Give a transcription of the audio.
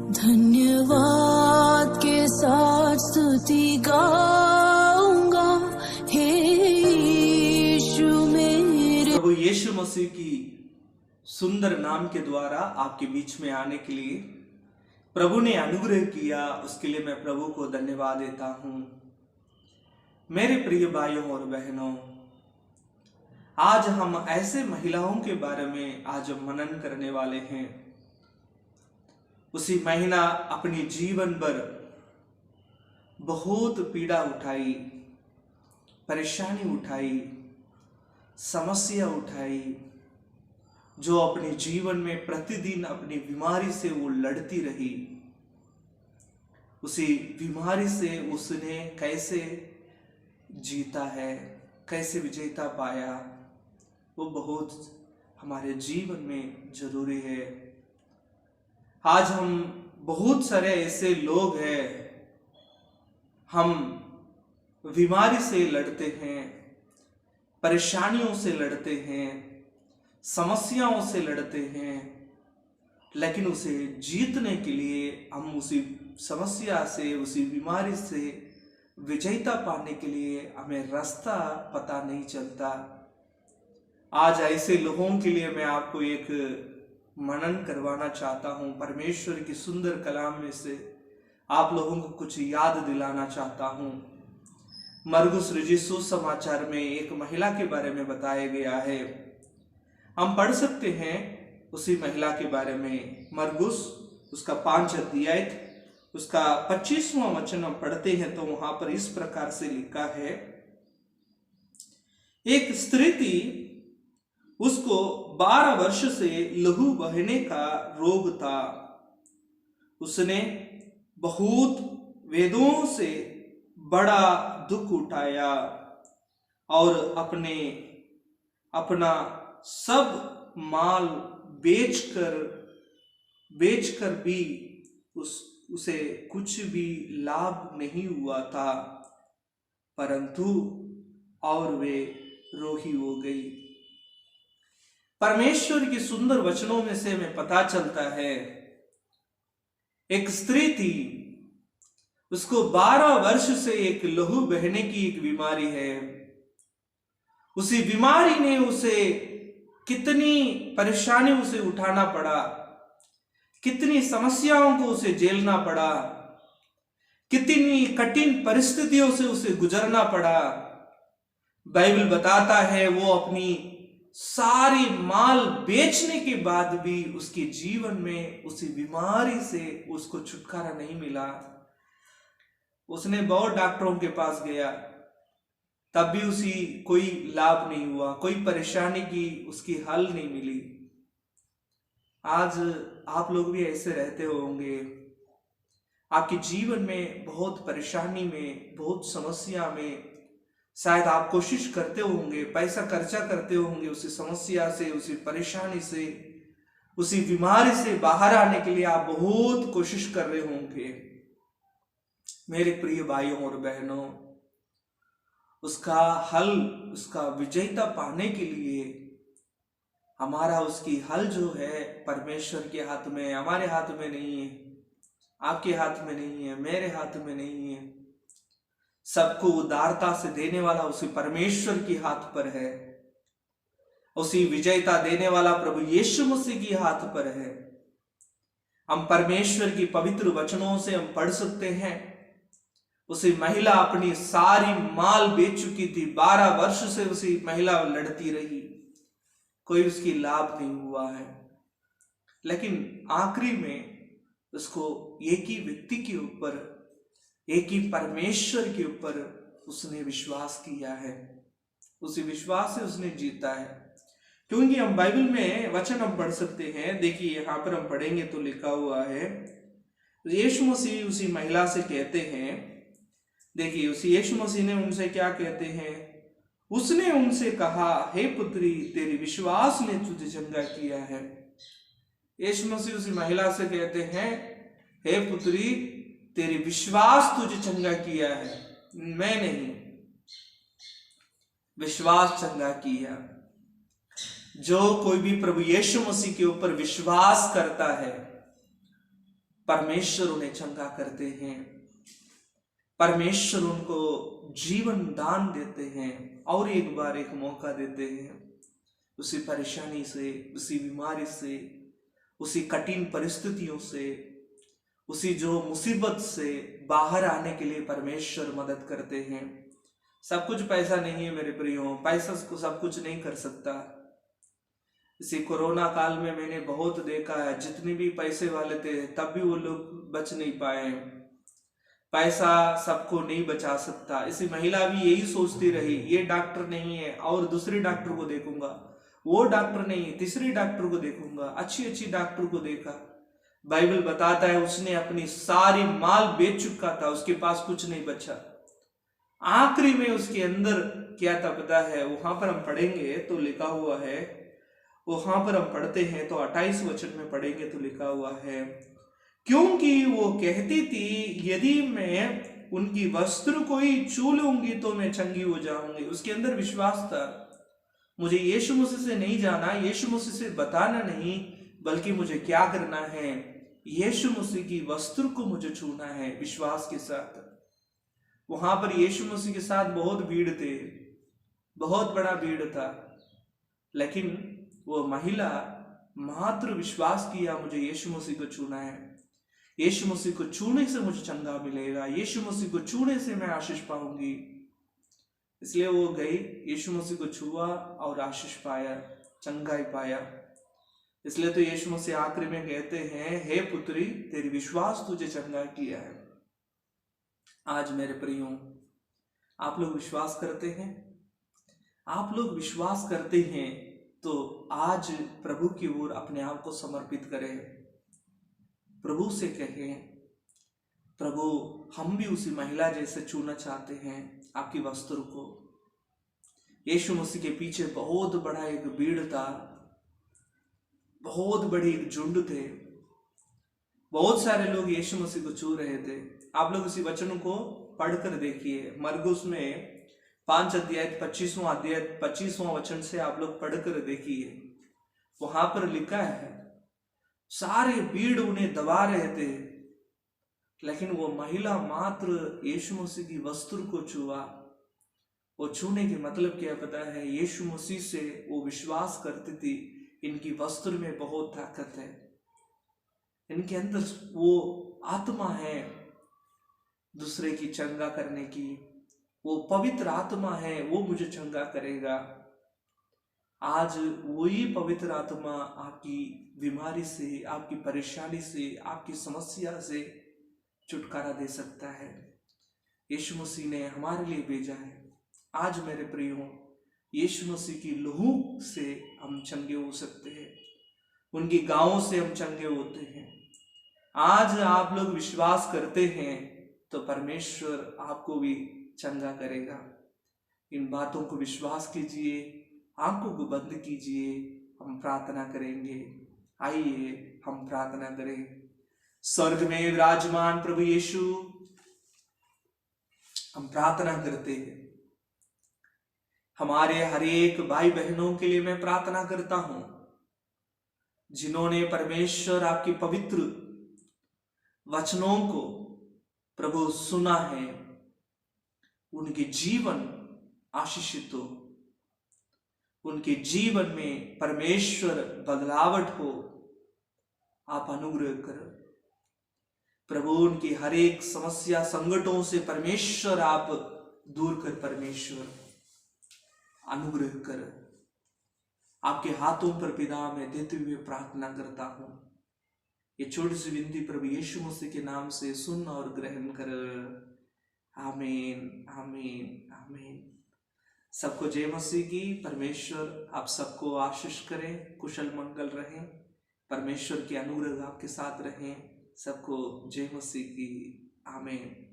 धन्यवाद के साथ स्तुति गाऊंगा हे यीशु मेरे। प्रभु यीशु मसीह की सुंदर नाम के द्वारा आपके बीच में आने के लिए प्रभु ने अनुग्रह किया, उसके लिए मैं प्रभु को धन्यवाद देता हूँ। मेरे प्रिय भाइयों और बहनों, आज हम ऐसे महिलाओं के बारे में आज मनन करने वाले हैं। उसी महिला अपनी जीवन भर बहुत पीड़ा उठाई, परेशानी उठाई, समस्या उठाई, जो अपने जीवन में प्रतिदिन अपनी बीमारी से वो लड़ती रही। उसी बीमारी से उसने कैसे जीता है, कैसे विजेता पाया, वो बहुत हमारे जीवन में जरूरी है। आज हम बहुत सारे ऐसे लोग हैं, हम बीमारी से लड़ते हैं, परेशानियों से लड़ते हैं, समस्याओं से लड़ते हैं, लेकिन उसे जीतने के लिए हम उसी समस्या से, उसी बीमारी से विजेता पाने के लिए हमें रास्ता पता नहीं चलता। आज ऐसे लोगों के लिए मैं आपको एक मनन करवाना चाहता हूं। परमेश्वर की सुंदर कलाम में से आप लोगों को कुछ याद दिलाना चाहता हूं। मरकुस रचित सुसमाचार में एक महिला के बारे में बताया गया है। हम पढ़ सकते हैं उसी महिला के बारे में। मरकुस उसका 5 अध्याय उसका 25वां वचन हम पढ़ते हैं तो वहां पर इस प्रकार से लिखा है, एक स्त्री थी, उसको 12 वर्ष से लहू बहने का रोग था। उसने बहुत वेदों से बड़ा दुख उठाया और अपना सब माल बेचकर भी उसे कुछ भी लाभ नहीं हुआ था, परंतु और वे रोगी हो गई। परमेश्वर की सुंदर वचनों में से हमें पता चलता है, एक स्त्री थी, उसको 12 वर्ष से एक लहू बहने की एक बीमारी है। उसी बीमारी ने उसे कितनी परेशानी उसे उठाना पड़ा, कितनी समस्याओं को उसे झेलना पड़ा, कितनी कठिन परिस्थितियों से उसे गुजरना पड़ा। बाइबल बताता है वो अपनी सारी माल बेचने के बाद भी उसके जीवन में उसी बीमारी से उसको छुटकारा नहीं मिला। उसने बहुत डॉक्टरों के पास गया, तब भी उसी कोई लाभ नहीं हुआ, कोई परेशानी की उसकी हल नहीं मिली। आज आप लोग भी ऐसे रहते होंगे, आपके जीवन में बहुत परेशानी में, बहुत समस्या में, शायद आप कोशिश करते होंगे, पैसा खर्चा करते होंगे उसी समस्या से, उसी परेशानी से, उसी बीमारी से बाहर आने के लिए आप बहुत कोशिश कर रहे होंगे। मेरे प्रिय भाइयों और बहनों, उसका हल, उसका विजेता पाने के लिए हमारा उसकी हल जो है परमेश्वर के हाथ में, हमारे हाथ में नहीं है, आपके हाथ में नहीं है, मेरे हाथ में नहीं है। सबको उदारता से देने वाला उसी परमेश्वर के हाथ पर है। उसी विजेता देने वाला प्रभु यीशु मसीह के हाथ पर है। हम परमेश्वर की पवित्र वचनों से हम पढ़ सकते हैं, उसी महिला अपनी सारी माल बेच चुकी थी। 12 वर्ष से उसी महिला लड़ती रही, कोई उसकी लाभ नहीं हुआ है, लेकिन आखिरी में उसको एक ही व्यक्ति के ऊपर, एक ही परमेश्वर के ऊपर उसने विश्वास किया है। उसी विश्वास से उसने जीता है। क्योंकि हम बाइबल में वचन हम पढ़ सकते हैं। देखिए यहाँ पर हम पढ़ेंगे तो लिखा हुआ है, यीशु मसीह उसी महिला से कहते हैं, देखिए उसी यीशु मसीह ने उनसे क्या कहते हैं, उसने उनसे कहा, हे पुत्री, तेरी विश्वास ने तुझे चंगा किया है। यीशु मसीह उसी महिला से कहते हैं, हे पुत्री, तेरी विश्वास तुझे चंगा किया है, मैं नहीं, विश्वास चंगा किया। जो कोई भी प्रभु यीशु मसीह के ऊपर विश्वास करता है, परमेश्वर उन्हें चंगा करते हैं, परमेश्वर उनको जीवन दान देते हैं और एक बार एक मौका देते हैं उसी परेशानी से, उसी बीमारी से, उसी कठिन परिस्थितियों से, उसी जो मुसीबत से बाहर आने के लिए परमेश्वर मदद करते हैं। सब कुछ पैसा नहीं है मेरे प्रियो, पैसा को सब कुछ नहीं कर सकता। इसी कोरोना काल में मैंने बहुत देखा है, जितने भी पैसे वाले थे तब भी वो लोग बच नहीं पाए। पैसा सबको नहीं बचा सकता। इसी महिला भी यही सोचती रही, ये डॉक्टर नहीं है और दूसरे डॉक्टर को देखूंगा, वो डॉक्टर नहीं तीसरे डॉक्टर को देखूंगा, अच्छी अच्छी डॉक्टर को देखा। बाइबल बताता है उसने अपनी सारी माल बेच चुका था, उसके पास कुछ नहीं बचा। आखिरी में उसके अंदर क्या था पता है? वहां पर हम पढ़ेंगे तो लिखा हुआ है, वहां पर हम पढ़ते हैं तो 28 वचन में पढ़ेंगे तो लिखा हुआ है, क्योंकि वो कहती थी यदि मैं उनकी वस्त्र को ही छू लूंगी तो मैं चंगी हो जाऊंगी। उसके अंदर विश्वास था, मुझे यीशु मसीह से नहीं जाना, यीशु मसीह से बताना नहीं, बल्कि मुझे क्या करना है, यीशु मसीह की वस्त्र को मुझे छूना है विश्वास के साथ। वहां पर यीशु मसीह के साथ बहुत भीड़ थे, बहुत बड़ा भीड़ था, लेकिन वो महिला मात्र विश्वास किया, मुझे यीशु मसीह को छूना है, यीशु मसीह को छूने से मुझे चंगा मिलेगा, यीशु मसीह को छूने से मैं आशीष पाऊंगी। इसलिए वो गई, यीशु मसीह को छुआ और आशीष पाया, चंगाई पाया। इसलिए तो यीशु मसीह आखिरी में कहते हैं, हे पुत्री तेरी विश्वास तुझे चंगा किया है। आज मेरे प्रियो, आप लोग विश्वास करते हैं? आप लोग विश्वास करते हैं तो आज प्रभु की ओर अपने आप को समर्पित करें, प्रभु से कहें, प्रभु हम भी उसी महिला जैसे छूना चाहते हैं आपकी वस्त्र को। यीशु मसीह के पीछे बहुत बड़ा एक भीड़ था, बहुत बड़ी एक झुंड थे, बहुत सारे लोग यीशु मसीह को छू रहे थे। आप लोग इसी वचन को पढ़कर देखिए, मरकुस में 5 अध्याय 25वां वचन से आप लोग पढ़कर देखिए। वहां पर लिखा है सारे भीड़ उन्हें दबा रहे थे, लेकिन वो महिला मात्र यीशु मसीह की वस्त्र को छुआ। वो छूने के मतलब क्या पता है? यीशु मसीह से वो विश्वास करती थी, इनकी वस्त्र में बहुत ताकत है, इनके अंदर वो आत्मा है दूसरे की चंगा करने की, वो पवित्र आत्मा है, वो मुझे चंगा करेगा। आज वही पवित्र आत्मा आपकी बीमारी से, आपकी परेशानी से, आपकी समस्या से छुटकारा दे सकता है। यीशु मसीह ने हमारे लिए भेजा है। आज मेरे प्रियो, यीशु मसीह की लहू से हम चंगे हो सकते हैं, उनकी गांवों से हम चंगे होते हैं। आज आप लोग विश्वास करते हैं तो परमेश्वर आपको भी चंगा करेगा। इन बातों को विश्वास कीजिए, आंखों को बंद कीजिए, हम प्रार्थना करेंगे। आइए हम प्रार्थना करें। स्वर्ग में विराजमान प्रभु यीशु, हम प्रार्थना करते हैं, हमारे हर एक भाई बहनों के लिए मैं प्रार्थना करता हूं जिन्होंने परमेश्वर आपकी पवित्र वचनों को प्रभु सुना है, उनके जीवन आशीषित हो, उनके जीवन में परमेश्वर बदलावट हो, आप अनुग्रह करो प्रभु। उनकी हर एक समस्या संकटों से परमेश्वर आप दूर कर, परमेश्वर अनुग्रह कर। आपके हाथों पर पिता में देते हुए प्रार्थना करता हूं, ये छोटी सी विनती प्रभु यीशु मसीह के नाम से सुन और ग्रहण कर। आमीन, आमीन, आमीन। सबको जय मसीह की। परमेश्वर आप सबको आशीष करें, कुशल मंगल रहें, परमेश्वर की अनुग्रह आपके साथ रहें। सबको जय मसीह की। आमीन।